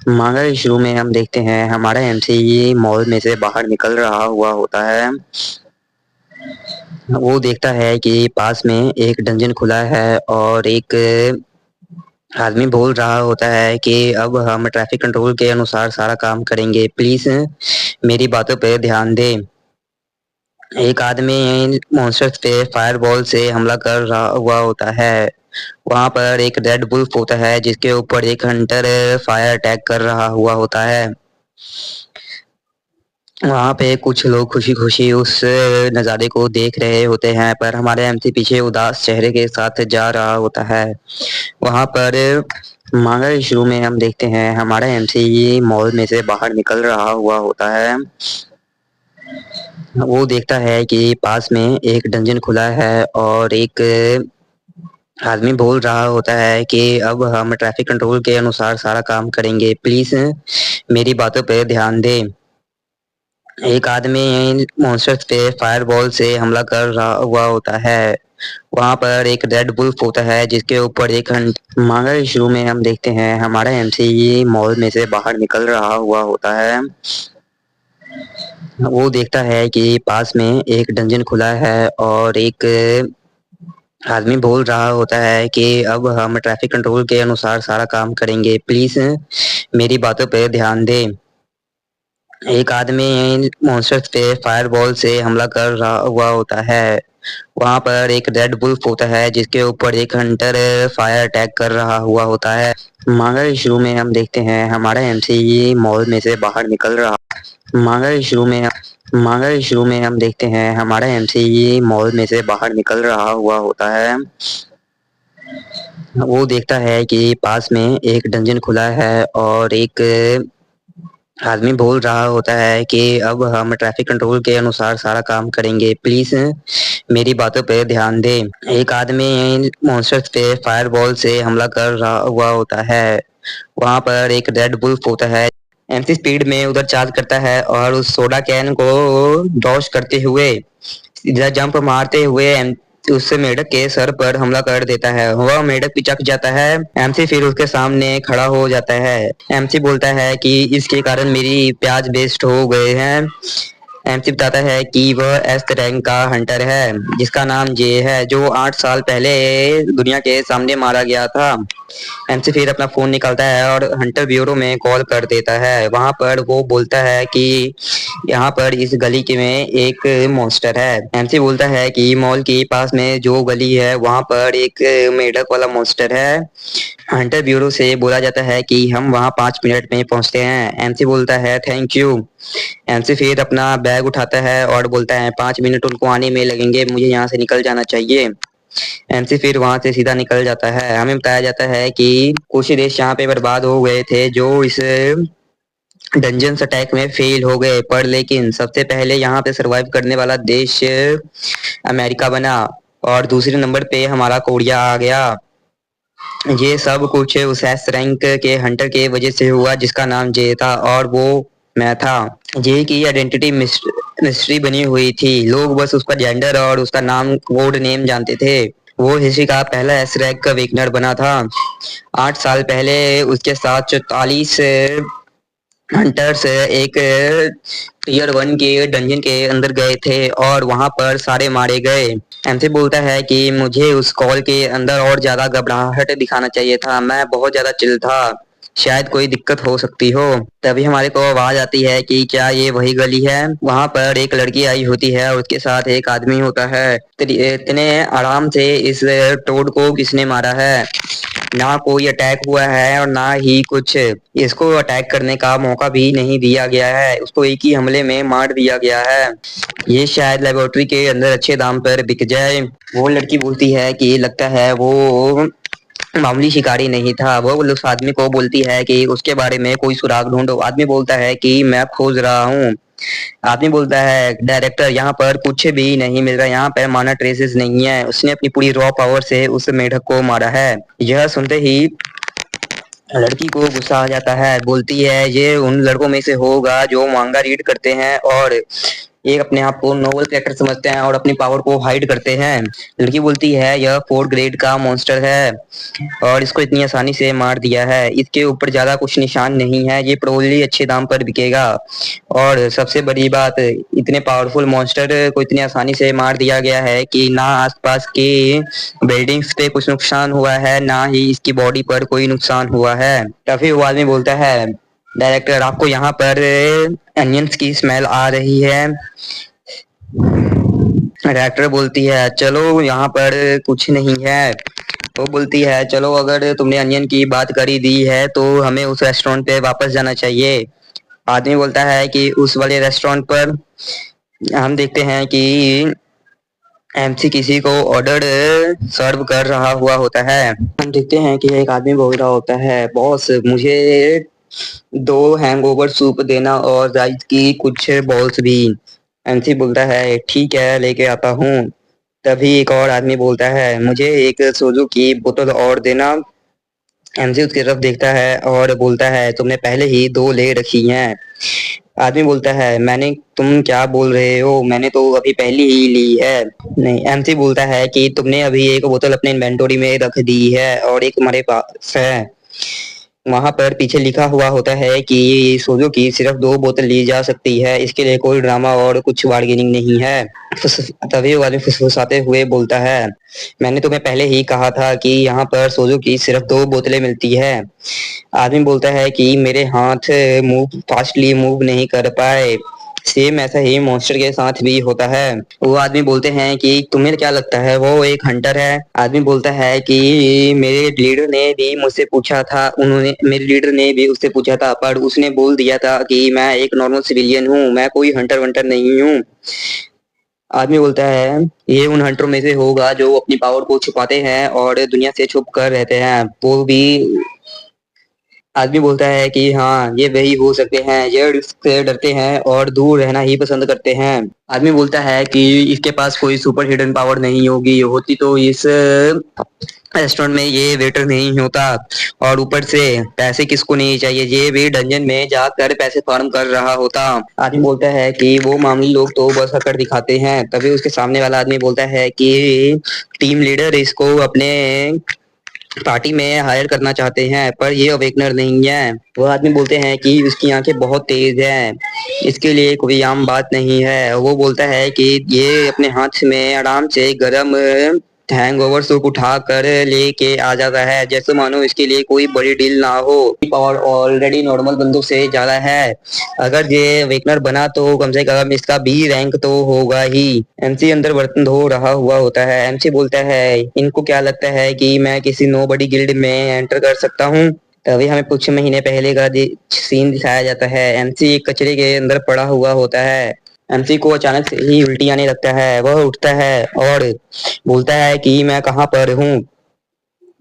मांगा शुरू में हम देखते हैं हमारा एमसी मॉल में से बाहर निकल रहा हुआ होता है। वो देखता है कि पास में एक डंजन खुला है और एक आदमी बोल रहा होता है कि अब हम ट्रैफिक कंट्रोल के अनुसार सारा काम करेंगे, प्लीज मेरी बातों पे ध्यान दें। एक आदमी मॉन्स्टर्स पे फायरबॉल से हमला कर रहा हुआ होता है। वहां पर एक रेड वुल्फ होता है जिसके ऊपर एक हंटर फायर अटैक कर रहा हुआ होता है। वहां पे कुछ लोग खुशी खुशी उस नज़ारे को देख रहे होते हैं, पर हमारे एमसी पीछे उदास चेहरे के साथ जा रहा होता है। वहां पर मांगा शुरू में हम देखते हैं हमारा एमसी मॉल में से बाहर निकल रहा हुआ होता है। वो देखता है कि पास में एक डंजन खुला है और एक आदमी बोल रहा होता है कि अब हम ट्रैफिक कंट्रोल के अनुसार सारा काम करेंगे, प्लीज मेरी बातों पे ध्यान दें। एक आदमी मॉन्स्टर्स पे फायरबॉल से हमला कर रहा हुआ होता है। वहां पर एक रेड वुल्फ होता है जिसके ऊपर एक मांगा शुरू में हम देखते हैं हमारा एमसी मॉल में से बाहर निकल रहा हुआ होता है। वो देखता है कि पास में एक डंजन खुला है और एक आदमी बोल रहा होता है कि अब हम ट्रैफिक कंट्रोल के अनुसार सारा काम करेंगे, प्लीज मेरी बातों पे ध्यान दें। एक आदमी मॉन्स्टर्स पे फायरबॉल से हमला कर रहा हुआ होता है। वहां पर एक रेड वुल्फ होता है जिसके ऊपर एक हंटर फायर अटैक कर रहा हुआ होता है। मांगा शुरू में हम देखते हैं हमारा एमसी मॉल में से बाहर निकल रहा मांगा शुरू में हम देखते हैं हमारा एमसी मॉल में से बाहर निकल रहा हुआ होता है। वो देखता है कि पास में एक डंजन खुला है और एक आदमी बोल रहा होता है कि अब हम ट्रैफिक कंट्रोल के अनुसार सारा काम करेंगे, प्लीज मेरी बातों पे ध्यान दें। एक आदमी मॉन्स्टर्स पे फायरबॉल से हमला कर रहा हुआ होता है। वहां पर एक रेड वुल्फ होता है। एमसी स्पीड में उधर चार्ज करता है और उस सोडा कैन को डॉश करते हुए सीधा जंप मारते हुए उस मेढक के सर पर हमला कर देता है। वह मेढक पिचक जाता है। एमसी फिर उसके सामने खड़ा हो जाता है। एमसी बोलता है कि इसके कारण मेरी प्याज वेस्ट हो गए हैं। एमसी बताता है कि वह एस रैंक का हंटर है जिसका नाम जे है, जो 8 साल पहले दुनिया के सामने मारा गया था। एमसी फिर अपना फोन निकालता है और हंटर ब्यूरो में कॉल कर देता है। वहां पर वो बोलता है कि यहाँ पर इस गली के में एक मॉन्स्टर है। एमसी बोलता है कि मॉल के पास में जो गली है वहां पर एक मेढक वाला मॉन्स्टर है। हंटर ब्यूरो से बोला जाता है कि हम वहां 5 मिनट में पहुंचते हैं। एमसी बोलता है थैंक यू। एमसी फिर अपना बैग उठाता है और बोलता है 5 मिनट उनको आने में लगेंगे, मुझे यहाँ से निकल जाना चाहिए। एमसी फिर वहां से सीधा निकल जाता है। हमें बताया जाता है कि कुछ ही देश यहाँ पे बर्बाद हो गए थे जो इस डंजन्स अटैक में फेल हो गए, पर लेकिन सबसे पहले यहाँ पे सरवाइव करने वाला देश अमेरिका बना और दूसरे नंबर पे हमारा कोरिया आ गया। ये सब कुछ उस एस रैंक के हंटर के वजह से हुआ जिसका नाम जे था और वो मैं था। जे की आइडेंटिटी मिस्ट्री बनी हुई थी। लोग बस उसका जेंडर और उसका नाम कोड नेम जानते थे। वो हिस्ट्री का पहला एस रैंक का विनर बना था। 8 साल पहले उसके साथ 44 हंटर्स एक टियर 1 के डंजन के अंदर गए थे और वहां पर सारे मारे गए। एमसी बोलता है कि मुझे उस कॉल के अंदर और ज्यादा घबराहट दिखाना चाहिए था, मैं बहुत ज्यादा चिल था, शायद कोई दिक्कत हो सकती हो। तभी हमारे को आवाज आती है कि क्या ये वही गली है। वहां पर एक लड़की आई होती है और उसके साथ एक आदमी होता है। इतने आराम से इस टोड को किसने मारा है? ना कोई अटैक हुआ है और ना ही कुछ इसको अटैक करने का मौका भी नहीं दिया गया है, उसको एक ही हमले में मार दिया गया है। ये शायद लेबोरेटरी के अंदर अच्छे दाम पर बिक जाए। वो लड़की बोलती है कि लगता है वो मामूली शिकारी नहीं था। वो उस आदमी को बोलती है कि उसके बारे में कोई सुराग ढूंढो। आदमी बोलता है कि मैं खोज रहा हूँ। आदमी बोलता है डायरेक्टर यहाँ पर कुछ भी नहीं मिल रहा, यहाँ पर माना ट्रेसेस नहीं है, उसने अपनी पूरी रॉ पावर से उस मेढक को मारा है। यह सुनते ही लड़की को गुस्सा आ जाता है। बोलती है ये उन लड़कों में से होगा जो मांगा रीड करते हैं और एक अपने आप को नोबल कैरेक्टर समझते हैं और अपनी पावर को हाइड करते हैं। लड़की बोलती है यह 4th ग्रेड का मॉन्स्टर है और इसको इतनी आसानी से मार दिया है, इसके ऊपर ज्यादा कुछ निशान नहीं है, ये प्रोबेबली अच्छे दाम पर बिकेगा। और सबसे बड़ी बात, इतने पावरफुल मॉन्स्टर को इतनी आसानी से मार दिया गया है कि ना आसपास के बिल्डिंग्स पे कुछ नुकसान हुआ है, ना ही इसकी बॉडी पर कोई नुकसान हुआ है। तभी वो आदमी बोलता है डायरेक्टर आपको यहाँ पर अनियंस की स्मेल आ रही है। डायरेक्टर बोलती है चलो यहाँ पर कुछ नहीं है। वो बोलती है चलो अगर तुमने अनियन की बात करी दी है तो हमें उस रेस्टोरेंट पे वापस जाना चाहिए। आदमी बोलता है कि उस वाले रेस्टोरेंट पर हम देखते हैं कि एमसी किसी को ऑर्डर सर्व कर रहा हुआ होता है। हम देखते हैं कि एक आदमी बोल रहा होता है बॉस मुझे 2 हैंगओवर सूप देना और राइस की कुछ बॉल्स भी। एमसी बोलता है ठीक है लेके आता हूँ। तभी एक और आदमी बोलता है मुझे एक सोजू की बोतल और देना। एमसी उसकी तरफ देखता है और बोलता है तुमने पहले ही 2 ले रखी हैं। आदमी बोलता है मैंने तुम क्या बोल रहे हो, मैंने तो अभी पहली ही ली है। नहीं, एमसी बोलता है कि तुमने अभी एक बोतल अपने इन्वेंटोरी में रख दी है और एक हमारे पास है। वहां पर पीछे लिखा हुआ होता है कि सोजो की सिर्फ 2 बोतल ली जा सकती है, इसके लिए कोई ड्रामा और कुछ बार्गेनिंग नहीं है। तभी वो आदमी फुसफुसाते हुए बोलता है मैंने तुम्हें पहले ही कहा था कि यहाँ पर सोजो की सिर्फ 2 बोतलें मिलती है। आदमी बोलता है कि मेरे हाथ मूव फास्टली मूव नहीं कर पाए। सेम ऐसा ही मॉन्स्टर के साथ भी होता है। वो आदमी बोलते हैं कि तुम्हें क्या लगता है वो एक हंटर है। आदमी बोलता है कि मेरे लीडर ने भी मुझसे पूछा था, उन्होंने मेरे लीडर ने भी उससे पूछा था पर उसने बोल दिया था कि मैं एक नॉर्मल सिविलियन हूँ, मैं कोई हंटर वंटर नहीं हूँ। आदमी बोलता है ये उन हंटरों में से होगा जो अपनी पावर को छुपाते हैं और दुनिया से छुप कर रहते हैं। वो भी आदमी बोलता है कि हाँ ये वही हो सकते हैं, ये रिस्क से डरते हैं और दूर रहना ही पसंद करते हैं। आदमी बोलता है कि इसके पास कोई सुपर हिडन पावर नहीं होगी, होती तो इस रेस्टोरेंट में ये वेटर नहीं होता। और ऊपर से पैसे किसको नहीं चाहिए, ये भी डंजन में जाकर पैसे फार्म कर रहा होता। आदमी बोलता है कि वो मामूली लोग तो बस अकड़ दिखाते हैं। तभी उसके सामने वाला आदमी बोलता है कि टीम लीडर इसको अपने पार्टी में हायर करना चाहते हैं पर ये अवेकनर नहीं है। वो आदमी बोलते हैं कि उसकी आंखें बहुत तेज हैं, इसके लिए कोई आम बात नहीं है। वो बोलता है कि ये अपने हाथ में आराम से गरम हैंगओवर सूप उठा कर लेके आ जाता है जैसे मानो इसके लिए कोई बड़ी डील ना हो। पावर ऑलरेडी नॉर्मल बंदों से ज्यादा है, अगर ये वेकनर बना तो कम से कम इसका बी रैंक तो होगा ही। एमसी अंदर बर्तन धो रहा हुआ होता है। एमसी बोलता है इनको क्या लगता है कि मैं किसी नोबडी गिल्ड में एंटर कर सकता हूँ। तभी हमें कुछ महीने पहले का सीन दिखाया जाता है। एमसी एक कचरे के अंदर पड़ा हुआ होता है। एमसी को अचानक से ही उल्टी आने लगता है। वह उठता है और बोलता है कि मैं कहाँ पर हूँ।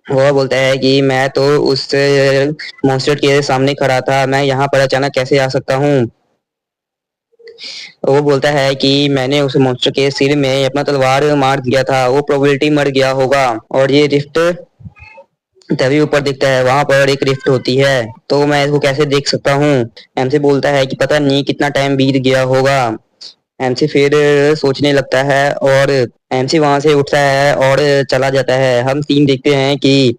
वह बोलता है कि मैं तो उस मॉन्स्टर के सामने खड़ा था, मैं यहाँ पर अचानक कैसे आ सकता हूँ। वो बोलता है कि मैंने उस मॉन्स्टर के सिर में अपना तलवार मार दिया था, वो प्रोबेबिलिटी मर गया होगा। और ये रिफ्ट तभी ऊपर दिखता है, वहां पर एक रिफ्ट होती है, तो मैं इसको कैसे देख सकता हूँ। एमसी बोलता है कि पता नहीं कितना टाइम बीत गया होगा। एमसी फिर सोचने लगता है और एमसी वहां से उठता है और चला जाता है। हम सीन देखते हैं कि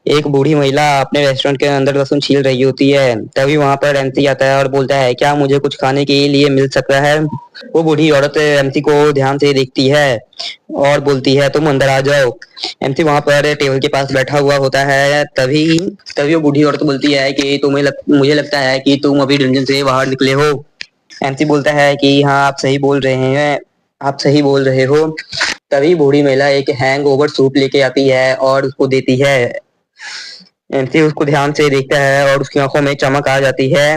एक बूढ़ी महिला अपने रेस्टोरेंट के अंदर लहसुन छील रही होती है। तभी वहां पर एमसी आता है और बोलता है क्या मुझे कुछ खाने के लिए मिल सकता है। वो बूढ़ी औरत एमसी को ध्यान से देखती है और बोलती है तुम अंदर आ जाओ। एमसी वहां पर टेबल के पास बैठा हुआ होता है। तभी तभी वो बूढ़ी औरत बोलती है कि मुझे लगता है कि तुम अभी डंजन से बाहर निकले हो। एमसी बोलता है कि हाँ आप सही बोल रहे हैं, आप सही बोल रहे हो। तभी बूढ़ी महिला एक हैंगओवर सूप लेके आती है और उसको देती है। एमसी उसको ध्यान से देखता है और उसकी आंखों में चमक आ जाती है।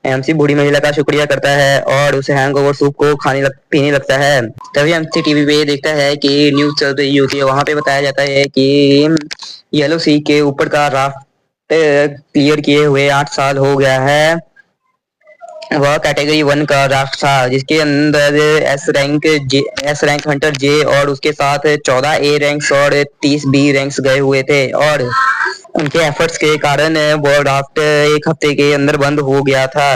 एमसी बूढ़ी महिला का शुक्रिया करता है और उसे हैंगओवर सूप को पीने लगता है। तभी एमसी टीवी पे देखता है कि न्यूज चल रही होती है। वहां पे बताया जाता है कि येलो सी के ऊपर का राफ्ट क्लियर किए हुए 8 साल हो गया है। वह कैटेगरी 1 का राफ्ट था जिसके अंदर एस रैंक हंटर जे और उसके साथ 14 ए रैंक्स और 30 बी रैंक्स गए हुए थे। और उनके एफर्ट्स के कारण वो राफ्ट 1 हफ्ते के अंदर बंद हो गया था।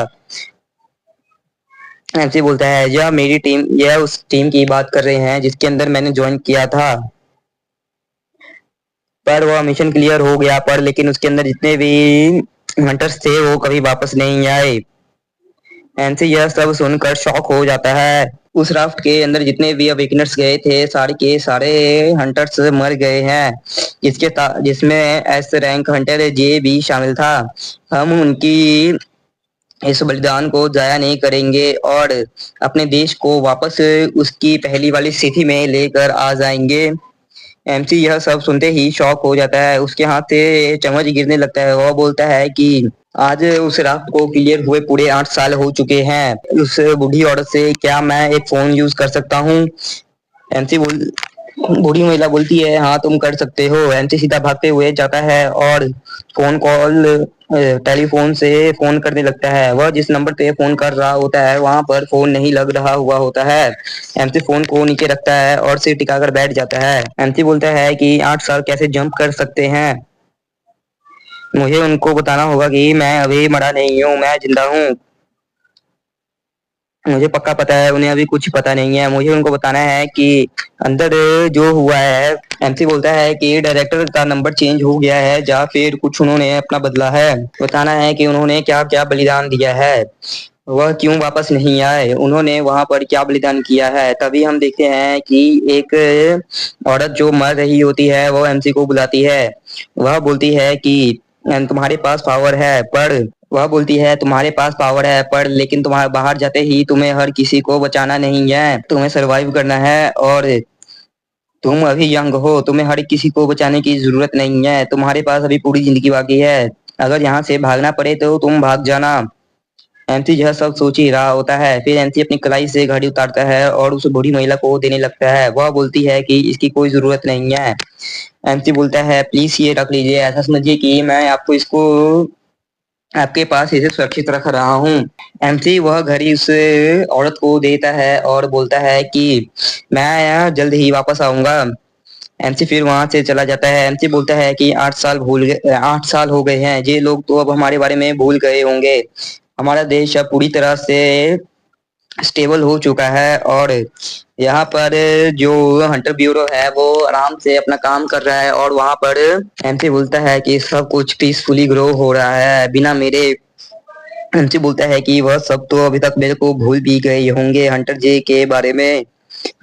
एमसी बोलता है यह मेरी टीम, यह उस टीम की बात कर रहे हैं जिसके अंदर मैंने ज्वाइन किया था, पर वह मिशन क्लियर हो गया, पर लेकिन उसके अंदर जितने भी हंटर्स थे वो कभी वापस नहीं आए। एमसी यह सब सुनकर शॉक हो जाता है। उस राफ्ट के अंदर जितने भी अवेकनर्स गए थे सारे के सारे हंटर्स मर गए हैं, जिसमें एस रैंक हंटर जे भी शामिल था। हम उनकी इस बलिदान को जाया नहीं करेंगे और अपने देश को वापस उसकी पहली वाली स्थिति में लेकर आ जाएंगे। एमसी यह सब सुनते ही शॉक हो जाता है, उसके हाथ से चम्मच गिरने लगता है। वह बोलता है कि आज उस रात को क्लियर हुए पूरे 8 साल हो चुके हैं। उस बूढ़ी औरत से क्या मैं एक फोन यूज कर सकता हूँ? एमसी बोल बूढ़ी महिला बोलती है हाँ तुम कर सकते हो। एमसी सीधा भागते हुए जाता है और फोन कॉल टेलीफोन से फोन करने लगता है। वह जिस नंबर पे फोन कर रहा होता है वहां पर फोन नहीं लग रहा हुआ होता है। एमसी फोन को नीचे रखता है और सिर टिकाकर बैठ जाता है। एमसी बोलता है कि 8 साल कैसे जंप कर सकते हैं, मुझे उनको बताना होगा कि मैं अभी मरा नहीं हूँ, मैं जिंदा हूँ। मुझे पक्का पता है उन्हें अभी कुछ पता नहीं है, मुझे उनको बताना है कि अंदर जो हुआ है। एमसी बोलता है कि डायरेक्टर का नंबर चेंज हो गया है या फिर कुछ उन्होंने अपना बदला है। बताना है कि उन्होंने क्या क्या बलिदान दिया है, वह क्यों वापस नहीं आए, उन्होंने वहां पर क्या बलिदान किया है। तभी हम देखते हैं कि एक औरत जो मर रही होती है वो एमसी को बुलाती है। वह बोलती है कि तुम्हारे पास पावर है पर वह बोलती है तुम्हारे पास पावर है पर लेकिन तुम्हारे बाहर जाते ही तुम्हें हर किसी को बचाना नहीं है, तुम्हें सरवाइव करना है और तुम अभी यंग हो, तुम्हें हर किसी को बचाने की जरूरत नहीं है, तुम्हारे पास अभी पूरी जिंदगी बाकी है। अगर यहाँ से भागना पड़े तो तुम भाग जाना। एमसी यह सब सोच ही रहा होता है, फिर एमसी अपनी कलाई से घड़ी उतारता है और उस बूढ़ी महिला को देने लगता है। वह बोलती है कि इसकी कोई जरूरत नहीं है। एमसी बोलता है प्लीज ये रख लीजिए, ऐसा समझिए कि मैं आपको इसको आपके पास इसे सुरक्षित रख रहा हूँ। एमसी वह घड़ी उस औरत को देता है और बोलता है कि मैं जल्द ही वापस आऊंगा। एमसी फिर वहां से चला जाता है। एमसी बोलता है कि 8 साल हो गए हैं, ये लोग तो अब हमारे बारे में भूल गए होंगे। हमारा देश अब पूरी तरह से स्टेबल हो चुका है और यहाँ पर जो हंटर ब्यूरो है वो आराम से अपना काम कर रहा है और वहां पर एमसी बोलता है कि सब कुछ पीसफुली ग्रो हो रहा है बिना मेरे। एमसी बोलता है कि वह सब तो अभी तक मेरे को भूल भी गए होंगे हंटर जे के बारे में।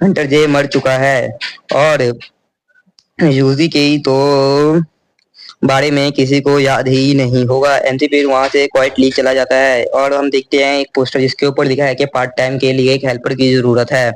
हंटर जे मर चुका है और यूजी के ही तो बारे में किसी को याद ही नहीं होगा। एमसी फिर वहां से क्वाइटली चला जाता है और हम देखते हैं एक पोस्टर जिसके ऊपर लिखा है कि पार्ट टाइम के लिए एक हेल्पर की जरूरत है।